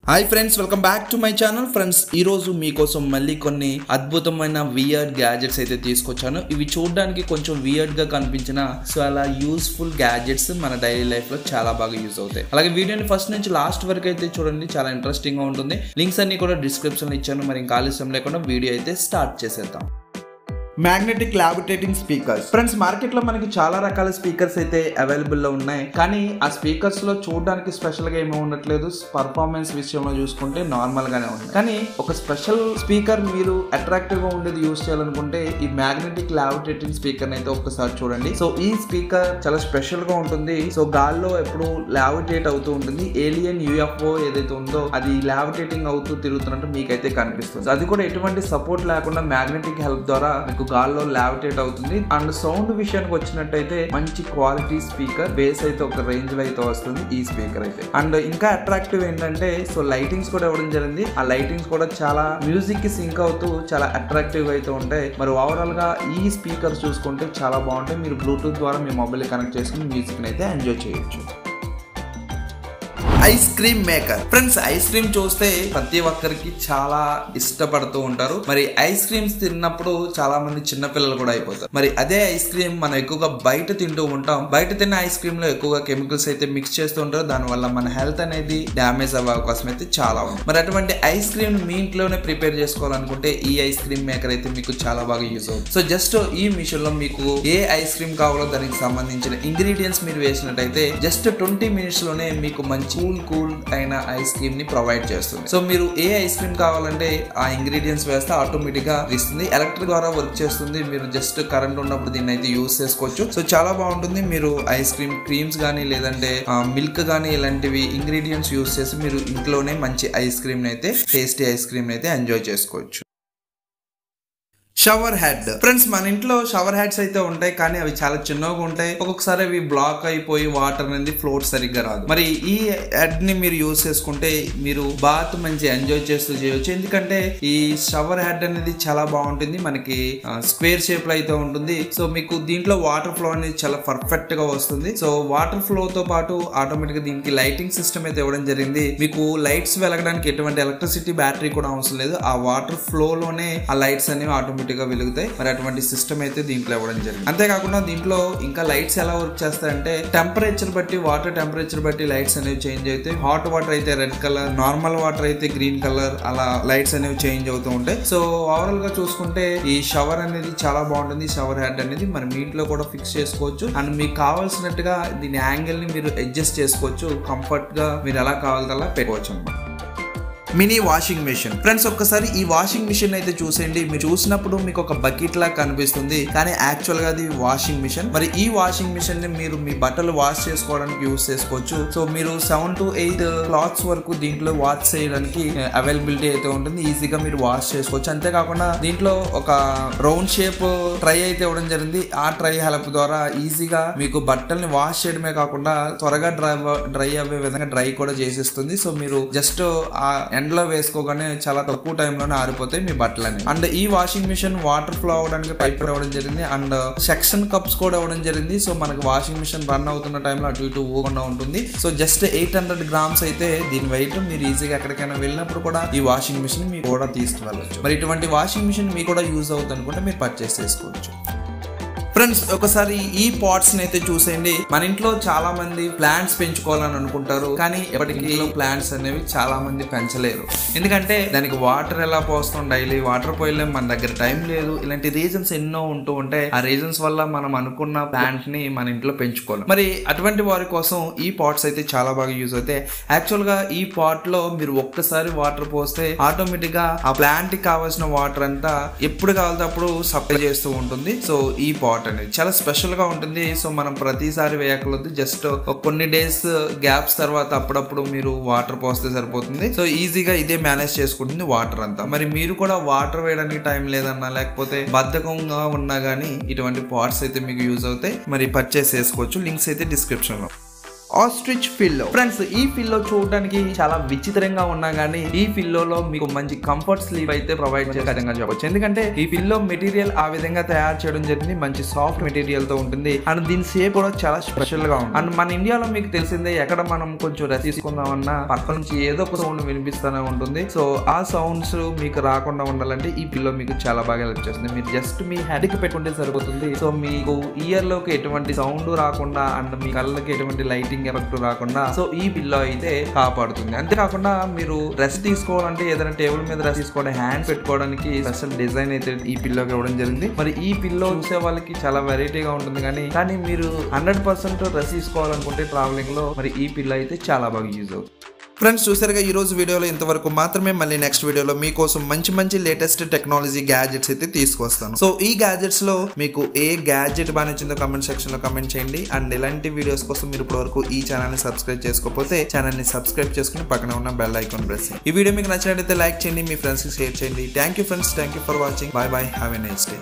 Hi friends, welcome back to my channel. Friends, ఈరోజు మీకోసం మళ్ళీ కొన్ని అద్భుతమైన వియర్డ్ గ్యాడ్జెట్స్ అయితే తీసుకొచ్చాను. ఇవి చూడడానికి కొంచెం వియర్డ్ గా కనిపించిన చాలా యూస్ఫుల్ గ్యాడ్జెట్స్ మన డైలీ లైఫ్ లో చాలా బాగా యూజ్ అవుతాయి. అలాగే వీడియోని ఫస్ట్ నుంచి లాస్ట్ వరకు అయితే చూడండి, చాలా ఇంట్రెస్టింగ్ గా ఉంటుంది. లింక్స్ అన్ని కూడా డిస్క్రిప్షన్ లో ఇచ్చాను. మరి ఇంకా ఆలస్యం లేకుండా వీడియో అయితే స్టార్ట్ చేసేద్దాం. Magnetic levitating speakers. Friends, market లో మనకి చాలా రకాల స్పీకర్స్ అయితే అవైలబుల్ లో ఉన్నాయి. కానీ ఆ స్పీకర్స్ లో చూడడానికి స్పెషల్ గా ఏమీ ఉండట్లేదు. పర్ఫార్మెన్స్ విషయంలో చూసుకుంటే నార్మల్ గానే ఉంది. కానీ ఒక స్పెషల్ స్పీకర్ మీరు అట్రాక్టివ్ గా ఉండేది యూజ్ చేయాలనుకుంటే ఈ మ్యాగ్నెటిక్ లావిటేటింగ్ స్పీకర్ అయితే ఒక్కసారి చూడండి. సో ఈ స్పీకర్ చాలా స్పెషల్ గా ఉంటుంది. సో గాల్లో ఎప్పుడు లావిటేట్ అవుతూ ఉంటుంది. ఏలియన్ యూఎఫ్ఓ ఏదైతే ఉందో అది లావిటేటింగ్ అవుతూ తిరుగుతున్నట్టు మీకైతే కనిపిస్తుంది. అది కూడా ఎటువంటి సపోర్ట్ లేకుండా మ్యాగ్నెటిక్ హెల్ప్ ద్వారా గాల్లో లావిటేట్ అవుతుంది. అండ్ సౌండ్ విషయానికి వచ్చినట్టయితే మంచి క్వాలిటీ స్పీకర్, బేస్ అయితే ఒక రేంజ్ లో అయితే వస్తుంది ఈ స్పీకర్ అయితే. అండ్ ఇంకా అట్రాక్టివ్ ఏంటంటే సో లైటింగ్స్ కూడా ఇవ్వడం జరిగింది. ఆ లైటింగ్స్ కూడా చాలా మ్యూజిక్ కి సింక్ అవుతూ చాలా అట్రాక్టివ్ అయితే ఉంటాయి. మరి ఓవరాల్ గా ఈ స్పీకర్ చూసుకుంటే చాలా బాగుంటాయి. మీరు బ్లూటూత్ ద్వారా మీ మొబైల్ కనెక్ట్ చేసుకుని మ్యూజిక్ అయితే ఎంజాయ్ చేయొచ్చు. Ice cream maker. Friends, ice cream చూస్తే ప్రతి ఒక్కరికి చాలా ఇష్టపడుతూ ఉంటారు. మరి ఐస్ క్రీమ్స్ తిన్నప్పుడు చాలా మంది చిన్న పిల్లలు కూడా అయిపోతారు. మరి అదే ఐస్ క్రీమ్ మనం ఎక్కువగా బయట తింటూ ఉంటాం. బయట తిన్న ఐస్ క్రీమ్ లో ఎక్కువగా కెమికల్స్ అయితే మిక్స్ చేస్తూ ఉంటారు. దానివల్ల మన హెల్త్ అనేది డ్యామేజ్ అవ్వే అవకాశం అయితే చాలా ఉంది. మరి అటువంటి ఐస్ క్రీమ్ మీ ఇంట్లోనే ప్రిపేర్ చేసుకోవాలనుకుంటే ఈ ఐస్ క్రీమ్ మేకర్ అయితే మీకు చాలా బాగా యూజ్ అవుతుంది. సో జస్ట్ ఈ మిషన్ లో మీకు ఏ ఐస్ క్రీమ్ కావాలో దానికి సంబంధించిన ఇంగ్రీడియంట్స్ మీరు వేసినట్టయితే జస్ట్ 20 minutes లోనే మీకు మంచి కూల్ అయిన ఐస్ క్రీమ్ ని ప్రొవైడ్ చేస్తుంది. సో మీరు ఏ ఐస్ క్రీమ్ కావాలంటే ఆ ఇంగ్రీడియంట్స్ వేస్తే ఆటోమేటిక్ గా ఇస్తుంది. ఎలక్ట్రిక్ ద్వారా వర్క్ చేస్తుంది. మీరు జస్ట్ కరెంట్ ఉన్నప్పుడు దీన్ని అయితే యూజ్ చేసుకోవచ్చు. సో చాలా బాగుంటుంది. మీరు ఐస్ క్రీమ్ క్రీమ్స్ గానీ లేదంటే మిల్క్ గానీ ఇలాంటివి ఇంగ్రీడియంట్స్ యూజ్ చేసి మీరు ఇంట్లోనే మంచి ఐస్ క్రీమ్ అయితే టేస్టీ ఐస్ క్రీమ్ అయితే ఎంజాయ్ చేసుకోవచ్చు. Shower head. ఫ్రెండ్స్, మన ఇంట్లో షవర్ హెడ్స్ అయితే ఉంటాయి. కానీ అవి చాలా చిన్నగా ఉంటాయి. ఒక్కొక్కసారి అవి బ్లాక్ అయిపోయి వాటర్ అనేది ఫ్లోట్ సరిగ్గా రాదు. మరి ఈ హెడ్ ని మీరు యూజ్ చేసుకుంటే మీరు బాత్ మంచి ఎంజాయ్ చేస్తూ చేయొచ్చు. ఎందుకంటే ఈ షవర్ హెడ్ అనేది చాలా బాగుంటుంది. మనకి స్క్వేర్ షేప్ లో అయితే ఉంటుంది. సో మీకు దీంట్లో వాటర్ ఫ్లో అనేది చాలా పర్ఫెక్ట్ గా వస్తుంది. సో వాటర్ ఫ్లో తో పాటు ఆటోమేటిక్ గా దీనికి లైటింగ్ సిస్టమ్ అయితే ఇవ్వడం జరిగింది. మీకు లైట్స్ వెలగడానికి ఎటువంటి ఎలక్ట్రిసిటీ బ్యాటరీ కూడా అవసరం లేదు. ఆ వాటర్ ఫ్లో లోనే ఆ లైట్స్ అనేవి ఆటోమేటిక్ గా వెలుగుతాయి. మరి అటువంటి సిస్టమ్ అయితే దీంట్లో ఇవ్వడం జరిగింది. అంతేకాకుండా దీంట్లో ఇంకా లైట్స్ ఎలా వర్క్ చేస్తాయంటే టెంపరేచర్ బట్టి, వాటర్ టెంపరేచర్ బట్టి లైట్స్ అనేవి చేంజ్ అవుతాయి. హాట్ వాటర్ అయితే రెడ్ కలర్, నార్మల్ వాటర్ అయితే గ్రీన్ కలర్, అలా లైట్స్ అనేవి చేంజ్ అవుతూ ఉంటాయి. సో ఓవరాల్ గా చూసుకుంటే ఈ షవర్ అనేది చాలా బాగుంటుంది. షవర్ హెడ్ అనేది మరి మీ ఇంట్లో కూడా ఫిక్స్ చేసుకోవచ్చు. అండ్ మీకు కావాల్సినట్టుగా దీని యాంగిల్ ని మీరు అడ్జస్ట్ చేసుకోవచ్చు. కంఫర్ట్ గా మీరు ఎలా కావాలో అలా పెట్టుకోవచ్చు అన్నమాట. Mini washing machine. ఫ్రెండ్స్, ఒక్కసారి ఈ వాషింగ్ మిషన్ అయితే చూసేయండి. మీరు చూసినప్పుడు మీకు ఒక బకెట్ లా కనిపిస్తుంది, కానీ యాక్చువల్ గా అది వాషింగ్ మిషన్. మరి ఈ వాషింగ్ మిషన్ ని మీరు మీ బట్టలు వాష్ చేసుకోవడానికి యూజ్ చేసుకోవచ్చు. సో మీరు 7 to 8 క్లాత్స్ వరకు దీంట్లో వాష్ చేయడానికి అవైలబిలిటీ అయితే ఉంటుంది. ఈజీగా మీరు వాష్ చేసుకోవచ్చు. అంతేకాకుండా దీంట్లో ఒక రౌండ్ షేప్ ట్రై అయితే ఇవ్వడం జరిగింది. ఆ ట్రై హెల్ప్ ద్వారా ఈజీగా మీకు బట్టల్ని వాష్ చేయడమే కాకుండా త్వరగా డ్రై అవ్వే విధంగా డ్రై కూడా చేసేస్తుంది. సో మీరు జస్ట్ ఆ ఎండ్లో వేసుకోగానే చాలా తక్కువ టైంలోనే ఆరిపోతాయి మీ బట్టలని. అండ్ ఈ వాషింగ్ మిషన్ వాటర్ ఫ్లో అవడానికి పైప్ కూడా ఇవ్వడం జరిగింది. అండ్ సెక్షన్ కప్స్ కూడా ఇవ్వడం జరిగింది. సో మనకి వాషింగ్ మిషన్ రన్ అవుతున్న టైంలో అటు ఇటు ఊగకుండా ఉంటుంది. సో జస్ట్ 800 grams అయితే దీని వెయిట్. మీరు ఈజీగా ఎక్కడికైనా వెళ్ళినప్పుడు కూడా ఈ వాషింగ్ మిషన్ మీకు కూడా తీసుకువెళ్ళవచ్చు. మరి ఇటువంటి వాషింగ్ మిషన్ మీకు కూడా యూజ్ అవుతుంది అనుకుంటే మీరు పర్చేస్ చేసుకోవచ్చు. ఫ్రెండ్స్, ఒకసారి ఈ పాట్స్ అయితే చూసేయండి. మన ఇంట్లో చాలా మంది ప్లాంట్స్ పెంచుకోవాలని అనుకుంటారు, కానీ ఎప్పటికీ ప్లాంట్స్ అనేవి చాలా మంది పెంచలేరు. ఎందుకంటే దానికి వాటర్ ఎలా పోస్తాం, డైలీ వాటర్ పోయలేం, మన దగ్గర టైం లేదు, ఇలాంటి రీజన్స్ ఎన్నో ఉంటూ ఉంటాయి. ఆ రీజన్స్ వల్ల మనం అనుకున్న ప్లాంట్ ని మన ఇంట్లో పెంచుకోవాలి. మరి అటువంటి వారి కోసం ఈ పాట్స్ అయితే చాలా బాగా యూజ్ అవుతాయి. యాక్చువల్ గా ఈ పాట్ లో మీరు ఒక్కసారి వాటర్ పోస్తే ఆటోమేటిక్ గా ఆ ప్లాంట్ కి కావాల్సిన వాటర్ అంతా ఎప్పుడు కావాలంటే అప్పుడు సప్లై చేస్తూ ఉంటుంది. సో ఈ పాట్ అనేది చాలా స్పెషల్ గా ఉంటుంది. సో మనం ప్రతిసారి వేయకూడదు. జస్ట్ కొన్ని డేస్ గ్యాప్స్ తర్వాత అప్పుడప్పుడు మీరు వాటర్ పోస్తే సరిపోతుంది. సో ఈజీగా ఇదే మేనేజ్ చేసుకుంటుంది వాటర్ అంతా. మరి మీరు కూడా వాటర్ వేయడానికి టైం లేదన్నా లేకపోతే బద్ధకంగా ఉన్నా గానీ ఇటువంటి పాట్స్ అయితే మీకు యూజ్ అవుతాయి. మరి పర్చేస్ చేసుకోవచ్చు. లింక్స్ అయితే డిస్క్రిప్షన్ లో. Ostrich pillow. ఫ్రెండ్స్, ఈ పిల్లో చూడడానికి చాలా విచిత్రంగా ఉన్నా గానీ ఈ పిల్లోలో మీకు మంచి కంఫర్ట్ స్లీప్ అయితే ప్రొవైడ్ చేసేదంగా చెప్పొచ్చు. ఎందుకంటే ఈ పిల్లో మెటీరియల్ ఆ విధంగా తయారు చేయడం జరిగింది. మంచి సాఫ్ట్ మెటీరియల్ తో ఉంటుంది అండ్ దీని షేప్ కూడా చాలా స్పెషల్ గా ఉంది. అండ్ మన ఇండియాలో మీకు తెలిసిందే, ఎక్కడ మనం కొంచెం రెస్ట్ తీసుకుందామన్నా పక్క నుంచి ఏదో ఒక సౌండ్ వినిపిస్తూనే ఉంటుంది. సో ఆ సౌండ్స్ మీకు రాకుండా ఉండాలంటే ఈ పిల్లో మీకు చాలా బాగా హెల్ప్ చేస్తుంది. మీరు జస్ట్ మీ హెడ్ కి పెట్టుకుంటే సరిపోతుంది. సో మీకు ఇయర్ లోకి ఎటువంటి సౌండ్ రాకుండా అండ్ మీ కళ్ళకి ఎటువంటి లైటింగ్ ఎఫెక్ట్ రాకుండా సో ఈ పిల్లో అయితే కాపాడుతుంది. అంతేకాకుండా మీరు రెస్ట్ తీసుకోవాలంటే ఏదైనా టేబుల్ మీద రెస్ట్ తీసుకోవడం హ్యాండ్ పెట్టుకోవడానికి స్పెషల్ డిజైన్ అయితే ఈ పిల్లోకి ఇవ్వడం జరిగింది. మరి ఈ పిల్లో చూసే వాళ్ళకి చాలా వెరైటీగా ఉంటుంది కానీ మీరు 100% రెస్ట్ తీసుకోవాలనుకుంటే ట్రావెలింగ్ లో మరి ఈ పిల్లో అయితే చాలా బాగా యూజ్ అవుతుంది. ఫ్రెండ్స్, చూసారుగా ఈ రోజు వీడియోలో ఇంతవరకు మాత్రమే. మళ్ళీ నెక్స్ట్ వీడియోలో మీకోసం మంచి లేటెస్ట్ టెక్నాలజీ గ్యాజెట్స్ అయితే తీసుకొస్తాను. సో ఈ గ్యాజెట్స్ లో మీకు ఏ గ్యాజెట్ బాగా నచ్చిందో కమెంట్ సెక్షన్ లో కమెంట్ చేయండి. అండ్ ఇలాంటి వీడియోస్ కోసం మీరు ఇప్పటి వరకు ఈ ఛానల్ ని సబ్స్క్రైబ్ చేసుకోకపోతే ఛానల్ ని సబ్స్క్రైబ్ చేసుకుని పక్కన ఉన్న బెల్ ఐకాన్ ప్రెస్ చేయండి. ఈ వీడియో మీకు నచ్చినట్లయితే లైక్ చేయండి, మీ ఫ్రెండ్స్ కి షేర్ చేయండి. Thank you friends, thank you for watching. By by, have a nice day.